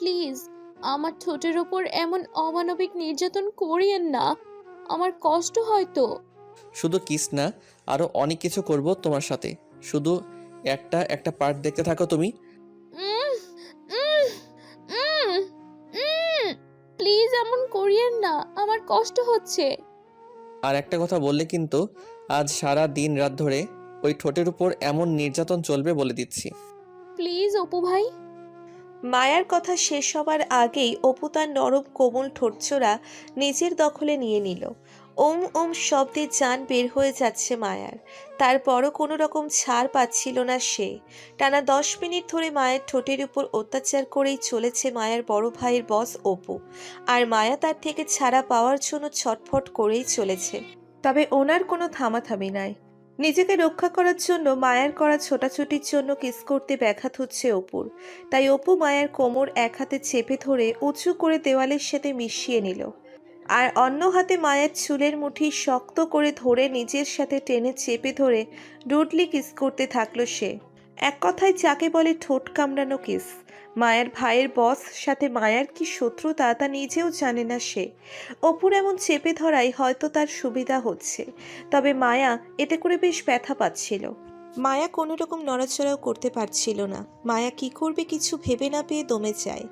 Please আমার ঠোঁটের ওপর এমন অমানবিক নির্যাতন করিয়েন না। আমার কষ্ট হয় তো। শুধু কিস না, আরো অনেক কিছু করব তোমার সাথে। শুধু একটা একটা পার্ট দেখতে থাকো তুমি। উম, উম, উম, উম, প্লিজ এমন করিয়েন না, আমার কষ্ট হচ্ছে। আর একটা কথা বললে কিন্তু আজ সারা দিন রাত ধরে ওই ঠোঁটের উপর এমন নির্যাতন চলবে বলে দিচ্ছি। প্লিজ অপু ভাই। মায়ার কথা শেষ হবার আগেই অপু তার নরম কোমল ঠোঁটচোরা নিজের দখলে নিয়ে নিল। ওম ওম শব্দে জান বের হয়ে যাচ্ছে মায়ার। তারপরও কোনো রকম ছাড় পাচ্ছিল না সে। টানা 10 মিনিট ধরে মায়ের ঠোঁটের উপর অত্যাচার করেই চলেছে মায়ার বড় ভাইয়ের বস অপু। আর মায়া তার থেকে ছাড়া পাওয়ার জন্য ছটফট করেই চলেছে। তবে ওনার কোনো থামাথামি নাই। নিজেকে রক্ষা করার জন্য মায়ার করা ছোটাছুটির জন্য কিস করতে ব্যাঘাত হচ্ছে অপুর। তাই অপু মায়ার কোমর এক হাতে চেপে ধরে উঁচু করে দেওয়ালের সাথে মিশিয়ে নিল। আর অন্য হাতে মায়ের চুলের মুঠি শক্ত করে ধরে নিজের সাথে টেনে চেপে ধরে ডুডলি কিস করতে থাকলো সে। এক কথায় যাকে বলে ঠোঁট কামড়ানো কিস। মায়ের ভাইয়ের বস সাথে মায়ার কি শত্রুতা তা নিজেও জানে না সে। অপুর এমন চেপে ধরাই হয়তো তার সুবিধা হচ্ছে, তবে মায়া এতে করে বেশ ব্যথা পাচ্ছিল। মায়া কোনো রকম নড়াচড়াও করতে পারছিল না। মায়া কি করবে কিছু ভেবে না পেয়ে দমে যায়।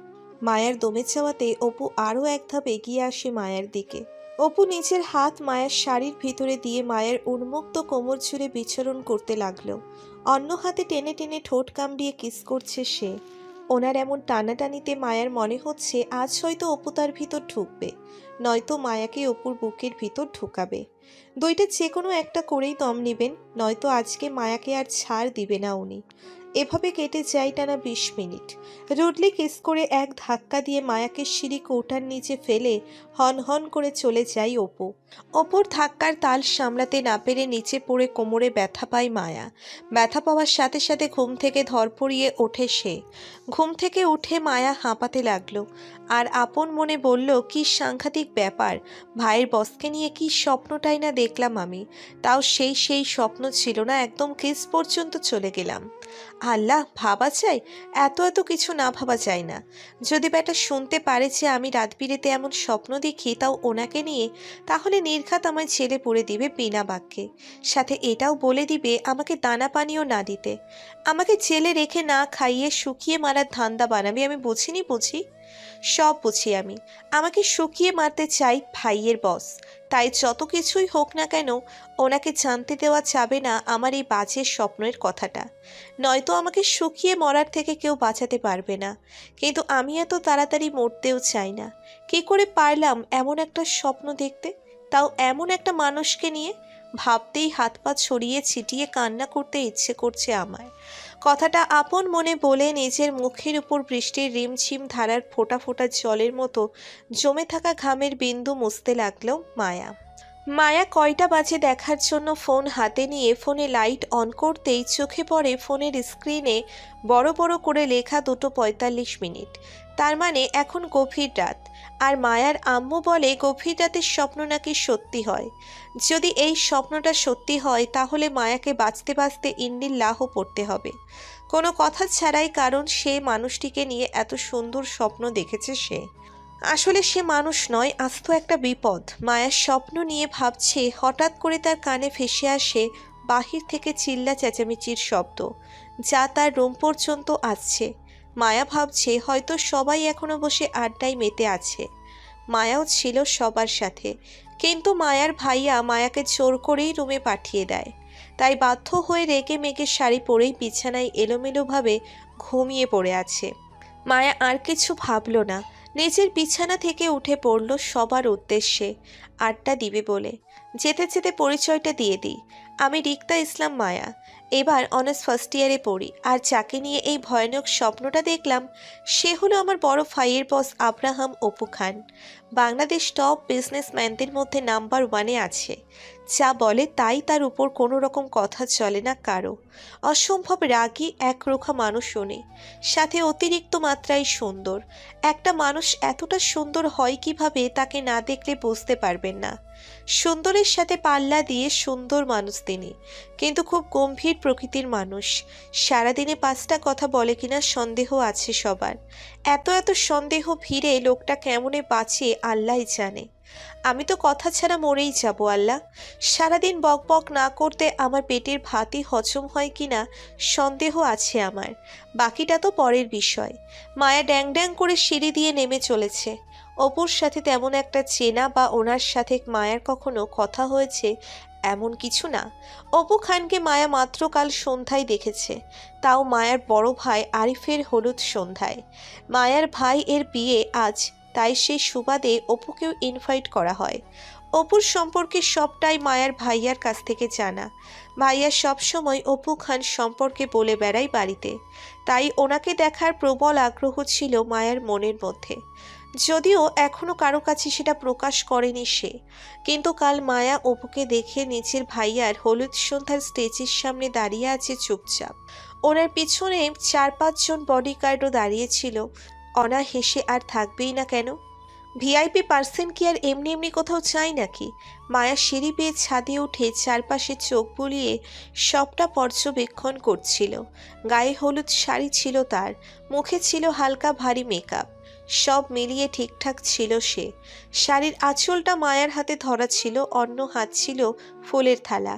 মায়ার দমে যাওয়াতে অপু আরও এক ধাপ এগিয়ে আসে মায়ার দিকে। অপু নিজের হাত মায়ার শাড়ির ভিতরে দিয়ে মায়ের উন্মুক্ত কোমর জুড়ে বিচরণ করতে লাগলো। অন্য হাতে টেনে টেনে ঠোঁট কামড়িয়ে কিস করছে সে। ওনার এমন টানাটানিতে মায়ার মনে হচ্ছে আজ হয়তো অপু তার ভিতর ঢুকবে, নয়তো মায়াকে অপুর বুকের ভিতর ঢুকাবে। দুইটা যে কোনো একটা করেই দম নেবেন, নয়তো আজকে মায়াকে আর ছাড় দিবে না উনি। এভাবে কেটে যায় টানা 20 মিনিট। রুডলি কিস করে এক ধাক্কা দিয়ে মায়াকে সিঁড়ি কৌটার নিচে ফেলে হন হন করে চলে যায় অপু। অপুর ধাক্কার তাল সামলাতে না পেরে নিচে পড়ে কোমরে ব্যথা পায় মায়া। ব্যথা পাওয়ার সাথে সাথে ঘুম থেকে ধরপড়িয়ে ওঠে সে। ঘুম থেকে উঠে মায়া হাঁপাতে লাগলো। আর আপন মনে বলল, কি সাংঘাতিক ব্যাপার, ভাইয়ের বসকে নিয়ে কি স্বপ্নটাই না দেখলাম আমি। তাও সেই স্বপ্ন ছিল না, একদম কিস পর্যন্ত চলে গেলাম। আল্লাহ, ভাবা যায়? এত এত কিছু না ভাবা যায় না। যদি বেটা শুনতে পারে যে আমি রাত বিরেতে এমন স্বপ্ন দেখি, তাও ওনাকে নিয়ে, তাহলে নির্ঘাত আমায় ছেড়ে পড়ে দিবে বিনা বাক্যে। সাথে এটাও বলে দিবে আমাকে দানা পানিও না দিতে, আমাকে জেলে রেখে না খাইয়ে শুকিয়ে মারার ধান্দা বানাবে। আমি বুঝি, সব বুঝি আমি। আমাকে শুকিয়ে মারতে চাই ভাইয়ের বস। তাই যত কিছুই হোক না কেন, ওনাকে জানতে দেওয়া যাবে না আমার এই বাজে স্বপ্নের কথাটা, নয়তো আমাকে শুকিয়ে মরার থেকে কেউ বাঁচাতে পারবে না। কিন্তু আমি এত তাড়াতাড়ি মরতেও চাই না। কি করে পারলাম এমন একটা স্বপ্ন দেখতে, তাও এমন একটা মানুষকে নিয়ে? ভাবতেই হাত পা ছড়িয়ে ছিটিয়ে কান্না করতে ইচ্ছে করছে আমার। কথাটা আপন মনে বলে নিজের মুখের উপর বৃষ্টির রিমঝিম ধারার ফোঁটা ফোঁটা জলের মতো জমে থাকা ঘামের বিন্দু মুছতে লাগলো মায়া। মায়া কয়টা বাজে দেখার জন্য ফোন হাতে নিয়ে ফোনে লাইট অন করতেই চোখে পড়ে ফোনের স্ক্রিনে বড় বড় করে লেখা 2:45। তার মানে এখন গভীর রাত। আর মায়ার আম্মু বলে গভীর রাতের স্বপ্ন নাকি সত্যি হয়। যদি এই স্বপ্নটা সত্যি হয়, তাহলে মায়াকে বাঁচতে বাঁচতে ইন্নিল্লাহ পড়তে হবে কোনো কথা ছাড়াই, কারণ সে মানুষটিকে নিয়ে এত সুন্দর স্বপ্ন দেখেছে সে। আসলে সে মানুষ নয়, আস্ত একটা বিপদ। মায়ার স্বপ্ন নিয়ে ভাবছে, হঠাৎ করে তার কানে ভেসে আসে বাহির থেকে চিল্লা চেঁচামেচির শব্দ, যা তার রুম পর্যন্ত আসছে। মায়া ভাবছে হয়তো সবাই এখনো বসে আড্ডায় মেতে আছে। মায়াও ছিল সবার সাথে, কিন্তু মায়ার ভাইয়া মায়াকে জোর করেই রুমে পাঠিয়ে দেয়। তাই বাধ্য হয়ে রেগে মেগে শাড়ি পরেই বিছানায় এলোমেলোভাবে ঘুমিয়ে পড়ে আছে। মায়া আর কিছু ভাবল না, নিজের বিছানা থেকে উঠে পড়ল সবার উদ্দেশ্যে আড্ডা দিবে বলে। যেতে যেতে পরিচয়টা দিয়ে দিই, আমি রিক্তা ইসলাম মায়া। এবার অনার্স ফার্স্ট ইয়ারে পড়ি। আর যাকে নিয়ে এই ভয়ানক স্বপ্নটা দেখলাম, সে হলো আমার বড় ভাইয়ের বস আব্রাহাম অপু খান। বাংলাদেশ টপ বিজনেসম্যানদের মধ্যে নাম্বার 1-এ আছে। যা বলে তাই, তার উপর কোনো রকম কথা চলে না কারো। অসম্ভব রাগী একরোখা মানুষ উনি, সাথে অতিরিক্ত মাত্রায় সুন্দর। একটা মানুষ এতটা সুন্দর হয় কিভাবে তাকে না দেখলে বুঝতে পারবেন না। সুন্দরের সাথে পাল্লা দিয়ে সুন্দর মানুষ তিনি, কিন্তু খুব গম্ভীর প্রকৃতির মানুষ। সারাদিনে 5টা কথা বলে কিনা সন্দেহ আছে সবার। এত এত সন্দেহ ভিড়ে লোকটা কেমনে বাঁচে আল্লাহই জানে। আমি তো কথা ছাড়া মরেই যাব আল্লাহ। সারাদিন বক বক না করতে আমার পেটের ভাতই হজম হয় কিনা সন্দেহ আছে আমার। বাকিটা তো পরের বিষয়। মায়া ড্যাং ড্যাং করে সিঁড়ি দিয়ে নেমে চলেছে। অপুর সাথে তেমন একটা চেনা বা ওনার সাথে মায়ার কখনো কথা হয়েছে এমন কিছু না। অপু খানকে মায়া মাত্র কাল সন্ধ্যায় দেখেছে, তাও মায়ার বড় ভাই আরিফের হলুদ সন্ধ্যায়। মায়ার ভাই এর বিয়ে আজ, তাই সেই সুবাদে অপুকেও ইনভাইট করা হয়। অপুর সম্পর্কে সবটাই মায়ার ভাইয়ার কাছ থেকে জানা। ভাইয়া সবসময় অপু খান সম্পর্কে বলে বেড়ায় বাড়িতে, তাই ওনাকে দেখার প্রবল আগ্রহ ছিল মায়ার মনের মধ্যে। যদিও এখনো কারো কাছে সেটা প্রকাশ করেনি সে, কিন্তু কাল মায়া অপুকে দেখে নিজের ভাইয়ার হলুদ সন্ধ্যার স্টেজের সামনে দাঁড়িয়ে আছে চুপচাপ। ওনার পিছনে 4-5 জন বডিগার্ডও দাঁড়িয়েছিল। অনা হেসে আর থাকবেই না কেন? ভিআইপি পার্সন কি আর এমনি এমনি কোথাও চাই নাকি? মায়া সিঁড়ি বেয়ে ছাদে উঠে চারপাশে চোখ বুলিয়ে সবটা পর্যবেক্ষণ করছিল। গায়ে হলুদ শাড়ি ছিল তার, মুখে ছিল হালকা ভারী মেকআপ। সব মিলিয়ে ঠিকঠাক ছিল সে। শাড়ির আঁচলটা মায়ার হাতে ধরা ছিল, অন্য হাত ছিল ফুলের থালা।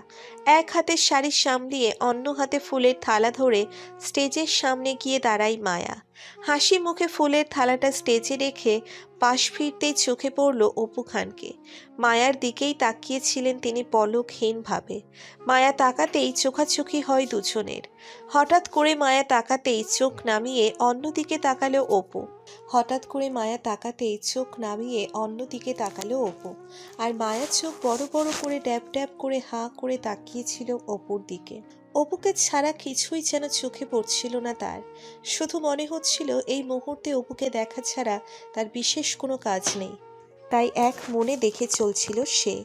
এক হাতে শাড়ি সামলিয়ে অন্য হাতে ফুলের থালা ধরে স্টেজের সামনে গিয়ে দাঁড়ায় মায়া। হাসি মুখে ফুলের থালাটা স্টেজে রেখে পাশ ফিরতেই চোখে পড়ল অপু খানকে। মায়ার দিকেই তাকিয়েছিলেন তিনি পলকহীনভাবে। মায়া তাকাতেই চোখাচোখি হয় দুজনের। হঠাৎ করে মায়া তাকাতেই চোখ নামিয়ে অন্যদিকে তাকালো অপু। আর মায়া চোখ বড় বড় করে ড্যাব ড্যাব করে হাঁ করে তাকিয়েছিল অপুর দিকে। অপুকে ছাড়া কিছুই যেন চোখে পড়ছিল না তার। শুধু মনে হচ্ছিল এই মুহূর্তে অপুকে দেখা ছাড়া তার বিশেষ কোনো কাজ নেই। তাই এক মনে দেখে চলছিল সে।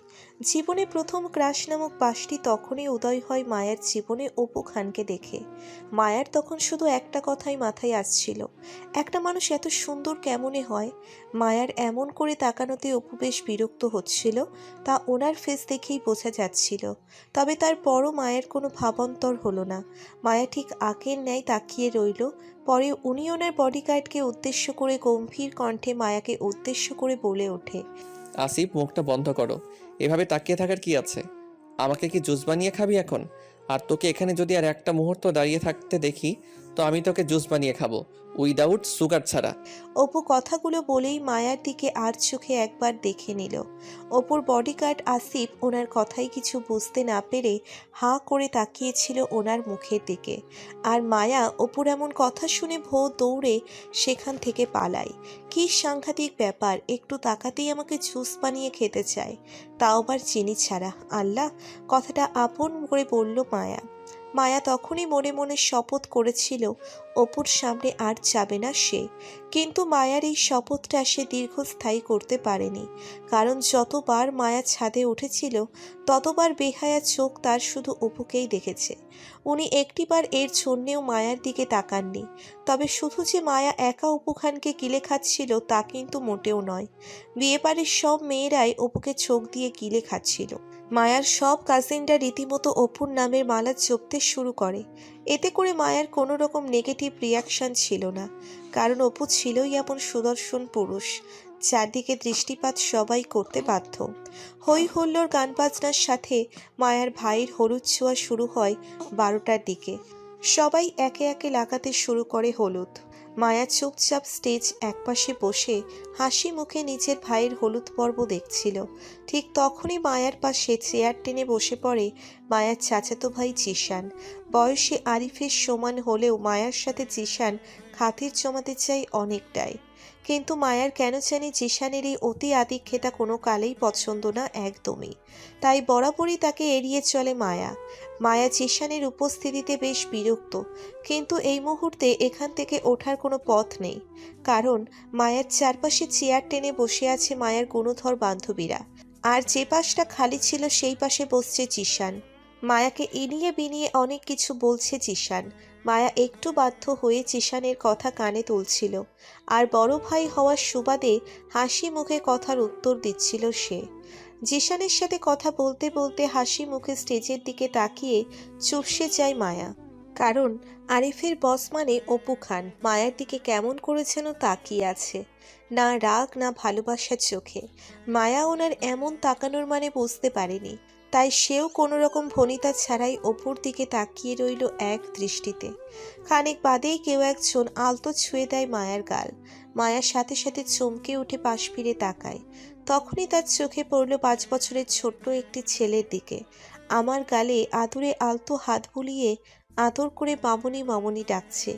জীবনে প্রথম ক্রাশ নামক বাসটি তখনই উদয় হয় মায়ার জীবনে অপু খানকে দেখে। মায়ার তখন শুধু একটা কথাই মাথায় আসছিল, একটা মানুষ এত সুন্দর কেমনে হয়? মায়ার এমন করে তাকানোতে অপু বেশ বিরক্ত হচ্ছিল, তা ওনার ফেস দেখেই বোঝা যাচ্ছিল। তবে তারপরও মায়ের কোনো ভাবান্তর হলো না। মায়া ঠিক আগের ন্যায় তাকিয়ে রইল। পরে উনি ওনার বডিগার্ডকে উদ্দেশ্য করে গম্ভীর কণ্ঠে মায়াকে উদ্দেশ্য করে বলে ওঠে, আসিফ, মুখটা বন্ধ করো। এভাবে তাকিয়ে থাকার কি আছে? আমাকে কি জুস বানিয়ে খাবি এখন? আর তোকে এখানে যদি আর একটা মুহূর্ত দাঁড়িয়ে থাকতে দেখি, তো আমি তোকে জুস বানিয়ে খাবো, উইদাউট সুগার ছাড়া। অপু কথাগুলো বলেই মায়ার দিকে আর চোখে একবার দেখে নিল। অপুর বডিগার্ড আসিফ ওনার কথাই কিছু বুঝতে না পেরে হাঁ করে তাকিয়েছিল ওনার মুখের দিকে। আর মায়া অপুর এমন কথা শুনে দৌড়ে সেখান থেকে পালায়। কি সাংঘাতিক ব্যাপার, একটু তাকাতেই আমাকে জুস বানিয়ে খেতে চায়, তাও আবার চিনি ছাড়া। আল্লাহ, কথাটা আপন করে বলল মায়া। মায়া তখনই মনে মনে শপথ করেছিল অপুর সামনে আর যাবে না সে। কিন্তু মায়ার এই শপথটা সে দীর্ঘস্থায়ী করতে পারেনি, কারণ যতবার মায়া ছাদে উঠেছিল ততবার বেহায়া চোখ তার শুধু অপুকেই দেখেছে। উনি একটিবার এর জন্যেও মায়ার দিকে তাকাননি। তবে শুধু যে মায়া একা অপু খানকে গিলে খাচ্ছিল তা কিন্তু মোটেও নয়। বিয়ে বাড়ির সব মেয়েরাই অপুকে চোখ দিয়ে গিলে খাচ্ছিল। মায়ার সব কাজিনরা রীতিমতো অপুর নামের মালা জপতে শুরু করে। এতে করে মায়ার কোনো রকম নেগেটিভ রিয়াকশন ছিল না, কারণ অপু ছিলই এমন সুদর্শন পুরুষ চারদিকে দৃষ্টিপাত সবাই করতে বাধ্য। হই হুল্লোড় গান বাজনার সাথে মায়ার ভাইয়ের হলুদ ছোঁয়া শুরু হয় 12টার দিকে। সবাই একে একে লাগাতে শুরু করে হলুদ। মায়া চুপচাপ স্টেজ একপাশে বসে হাসি মুখে নিজের ভাইয়ের হলুদ পর্ব দেখছিল। ঠিক তখনই মায়ার পাশে চেয়ার টেনে বসে পড়ে মায়ার চাচাতো ভাই জিশান। বয়সে আরিফের সমান হলেও মায়ার সাথে জিশান খাতির জমাতে চায় অনেকটাই। কিন্তু মায়ার কেন জানি জিশানের এই অতি আদিক্ষেতা কোনো কালেই পছন্দ না একদমই। তাই বরাবরই তাকে এড়িয়ে চলে মায়া। মায়া জিশানের উপস্থিতিতে বেশ বিরক্ত, কিন্তু এই মুহূর্তে এখান থেকে ওঠার কোনো পথ নেই, কারণ মায়ার চারপাশে চেয়ার টেনে বসে আছে মায়ার গুণধর বান্ধবীরা। আর যে পাশটা খালি ছিল সেই পাশে বসছে জিশান। মায়াকে ইনিয়ে বিনিয়ে অনেক কিছু বলছে জিশান। মায়া একটু বাধ্য হয়ে জিশানের কথা কানে তুলছিল, আর বড় ভাই হওয়ার সুবাদে হাসি মুখে কথার উত্তর দিচ্ছিল সে। জিশানের সাথে কথা বলতে বলতে হাসি মুখে স্টেজের দিকে তাকিয়ে চুপসে যায় মায়া। কারণ আরিফের বস মানে অপু খান মায়ার দিকে কেমন করে যেন তাকিয়ে আছে, না রাগ না ভালোবাসার চোখে। মায়া ওনার এমন তাকানোর মানে বুঝতে পারেনি, তাই সেও কোনো রকম ভনিতা ছাড়াই অপুর দিকে তাকিয়ে রইল এক দৃষ্টিতে। খানিক বাদেই কেউ একজন আলতো ছুঁয়ে দেয় মায়ার গাল। মায়ার সাথে সাথে চমকে উঠে পাশ ফিরে তাকায়। তখনই তার চোখে পড়ল 5 বছরের ছোট্ট একটি ছেলের দিকে। আমার গালে আদুরে আলতো হাত বুলিয়ে আদর করে মামুনি মামুনি ডাকছে।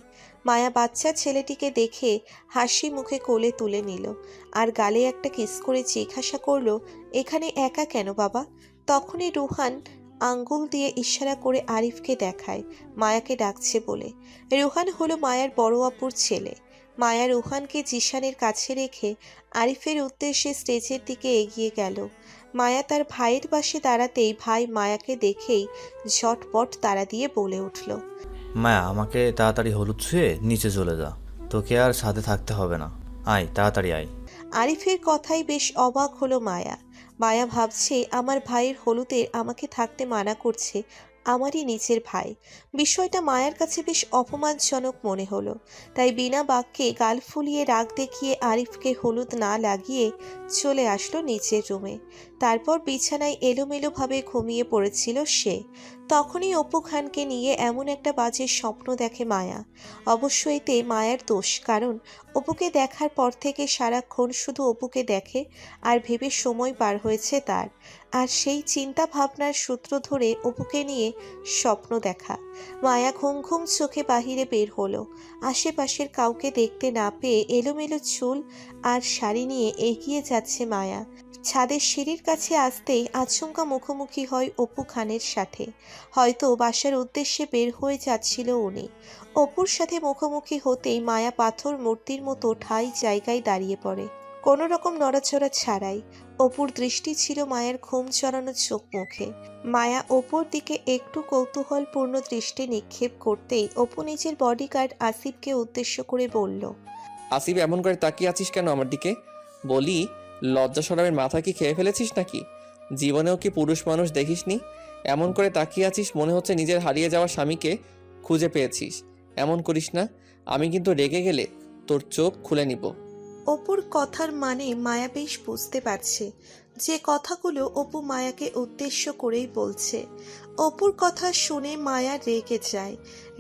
মায়া বাচ্চা ছেলেটিকে দেখে হাসি মুখে কোলে তুলে নিল, আর গালে একটা কিস করে জিজ্ঞাসা করলো, এখানে একা কেন বাবা? তখনই রুহান আঙ্গুল দিয়ে ইশারা করে আরিফকে দেখায় মায়াকে ডাকছে বলে। রুহান হলো মায়ার বড় আপুর ছেলে। মায়া রুহানকে জিশানের কাছে রেখে আরিফের উদ্দেশ্যে স্টেজের দিকে এগিয়ে গেল। মায়া তার ভাইয়ের পাশে দাঁড়াতেই ভাই মায়াকে দেখেই ঝটপট তাড়া দিয়ে বলে উঠল, মায়া, আমাকে তাড়াতাড়ি হলুদ ছুঁয়ে নিচে চলে যা। তোকে আর সাথে থাকতে হবে না। আয়, তাড়াতাড়ি আয়। আরিফের কথাই বেশ অবাক হলো মায়া। মায়া ভাবছে আমার ভাইয়ের হলুদে আমাকে থাকতে মানা করছে আমারই নিজের ভাই। বিষয়টা মায়ার কাছে বেশ অপমানজনক মনে হলো, তাই বিনা বাক্যে গাল ফুলিয়ে রাগ দেখিয়ে আরিফকে হলুদ না লাগিয়ে চলে আসলো নিচের রুমে। তারপর বিছানায় এলোমেলোভাবে ঘুমিয়ে পড়েছিল সে। তখনই অপু খানকে নিয়ে এমন একটা বাজে স্বপ্ন দেখে মায়া। অবশ্য এতে মায়ার দোষ, কারণ অপুকে দেখার পর থেকে সারাক্ষণ শুধু অপুকে দেখে আর ভেবে সময় পার হয়েছে তার। আর সেই চিন্তা ভাবনার সূত্র ধরে অপুকে নিয়ে স্বপ্ন দেখা। মায়া ঘুম ঘুম চোখে বাহিরে বের হলো। আশেপাশের কাউকে দেখতে না পেয়ে এলোমেলো চুল আর শাড়ি নিয়ে এগিয়ে যাচ্ছে মায়া। ছাদের সিঁড়ির কাছে আসতেই আচমকা মুখোমুখি হয় অপু খানের সাথে। হয়তো বাসার উদ্দেশ্যে বের হয়ে যাচ্ছিল উনি। অপুর সাথে মুখোমুখি হতেই মায়া পাথর মূর্তির মতো ঠাই জায়গায় দাঁড়িয়ে পড়ে, কোনো রকম নড়াচড়া ছাড়াই। অপুর দৃষ্টি ছিল মায়ের ঘুম চড়ানো চোখ মুখে। মায়া অপুর দিকে একটু কৌতূহলপূর্ণ দৃষ্টি নিক্ষেপ করতেই অপু নিজের বডিগার্ড আসিফকে উদ্দেশ্য করে বলল, আসিফ, এমন করে তাকিয়ে আছিস কেন আমার দিকে? বলি, লজ্জা শরমের মাথা কি খেয়ে ফেলেছিস নাকি? জীবনেও কি পুরুষ মানুষ দেখিসনি? এমন করে তাকিয়ে আছিস মনে হচ্ছে নিজের হারিয়ে যাওয়া স্বামীকে খুঁজে পেয়েছিস। এমন করিস না, আমি কিন্তু রেগে গেলে তোর চোখ খুলে নিব। অপুর কথার মানে মায়া বেশ বুঝতে পারছে যে কথাগুলো অপু মায়াকে উদ্দেশ্য করেই বলছে। অপুর কথা শুনে মায়া রেগে যায়।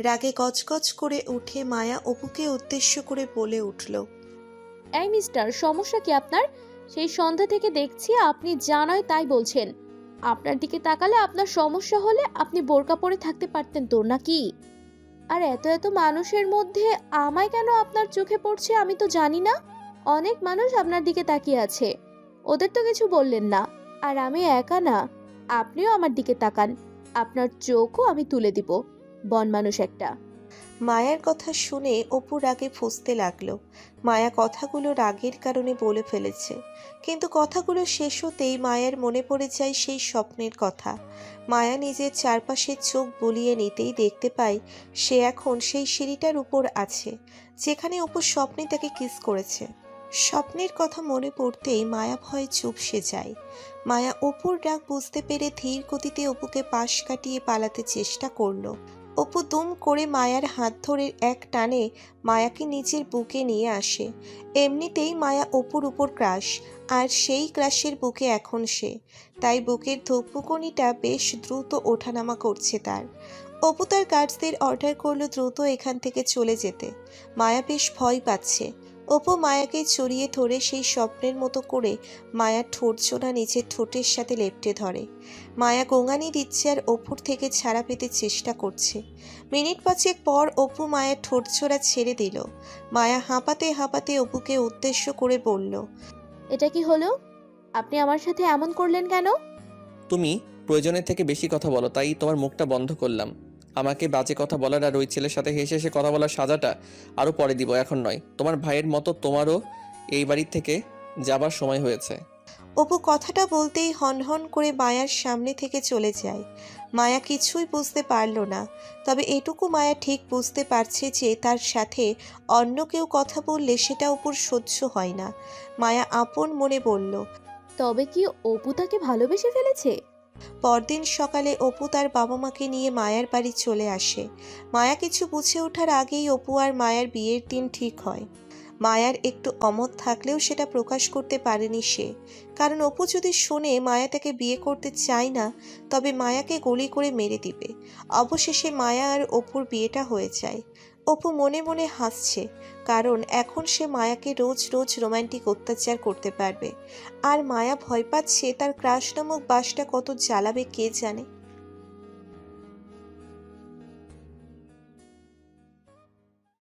রাগে গজগজ করে উঠে মায়া অপুকে উদ্দেশ্য করে বলে উঠল, এই মিস্টার, সমস্যা কি আপনার? সেই সন্ধ্যা থেকে দেখছি আপনি যা নয় তাই বলছেন। আপনার দিকে তাকালে আপনার সমস্যা হলে আপনি বোরকা পরে থাকতে পারতেন তো, নাকি? আর এত এত মানুষের মধ্যে আমায় কেন আপনার চোখে পড়ছে আমি তো জানি না। অনেক মানুষ আপনার দিকে তাকিয়ে আছে, ওদের তো কিছু বললেন না। আর আমি একা না, আপনিও আমার দিকে তাকান, আপনার চোখও আমি তুলে দিব, বন মানুষ একটা। মায়ার কথা শুনে অপু রাগে ফুঁসতে লাগলো। মায়া কথাগুলো রাগের কারণে বলে ফেলেছে, কিন্তু কথাগুলো শেষ হতেই মায়ার মনে পড়ে যায় সেই স্বপ্নের কথা। মায়া নিজের চারপাশে চোখ বুলিয়ে নিতেই দেখতে পায় সে এখন সেই সিঁড়িটার উপর আছে যেখানে অপু স্বপ্নে তাকে কিস করেছে। স্বপ্নের কথা মনে পড়তেই মায়া ভয়ে চুপসে যায়। মায়া অপুর ডাক বুঝতে পেরে ধীর গতিতে অপুকে পাশ কাটিয়ে পালাতে চেষ্টা করলো। অপু দুম করে মায়ার হাত ধরে এক টানে মায়াকে নিজের বুকে নিয়ে আসে। এমনিতেই মায়া অপুর উপর ক্রাশ, আর সেই ক্রাশের বুকে এখন সে, তাই বুকের ধুকপুকুনিটা বেশ দ্রুত ওঠানামা করছে তার। অপু তার গার্ডসদের অর্ডার করলো দ্রুত এখান থেকে চলে যেতে। মায়া বেশ ভয় পাচ্ছে। অপু মায়াকে চড়িয়ে ধরে সেই স্বপ্নের মতো করে মায়ার ঠোঁট জোড়া নিচের ঠোঁটের সাথে লেপ্টে ধরে। মায়া গোঙানি দিচ্ছে আর অপুর থেকে ছাড়া পেতে চেষ্টা করছে। মিনিট 5 পর অপু মায়ের ঠোঁট জোড়া ছেড়ে দিল। মায়া হাঁপাতে হাঁপাতে অপুকে উদ্দেশ্য করে বলল, এটা কি হলো? আপনি আমার সাথে এমন করলেন কেন? তুমি প্রয়োজনের থেকে বেশি কথা বলো, তাই তোমার মুখটা বন্ধ করলাম। আমাকে বাজে কথা বলার আর ওই ছেলের সাথে হেসে হেসে কথা বলার সাজাটা আরও পরে দিব, এখন নয়। তোমার ভাইয়ের মতো তোমারও এই বাড়ির থেকে যাবার সময় হয়েছে। অপু কথাটা বলতেই হনহন করে মায়ার সামনে থেকে চলে যায়। মায়া কিছুই বুঝতে পারল না, তবে এটুকু মায়া ঠিক বুঝতে পারছে যে তার সাথে অন্য কেউ কথা বললে সেটা অপুর সহ্য হয় না। মায়া আপন মনে বলল। তবে কি অপু তাকে ভালোবেসে ফেলেছে? পরদিন সকালে অপু তার বাবা মাকে নিয়ে মায়ার বাড়ি চলে আসে। মায়া কিছু বুঝে ওঠার আগেই অপু আর মায়ার বিয়ের দিন ঠিক হয়। মায়ার একটু অমত থাকলেও সেটা প্রকাশ করতে পারেনি সে, কারণ অপু যদি শোনে মায়া তাকে বিয়ে করতে চায় না, তবে মায়াকে গুলি করে মেরে দিবে। অবশেষে মায়া আর অপুর বিয়েটা হয়ে যায়। অপু মনে মনে হাসছে, কারণ এখন সে মায়াকে রোজ রোজ রোমান্টিক অত্যাচার করতে পারবে। আর মায়া ভয় পাচ্ছে তার ক্রাশ নামক বাসটা কত জ্বালাবে কে জানে।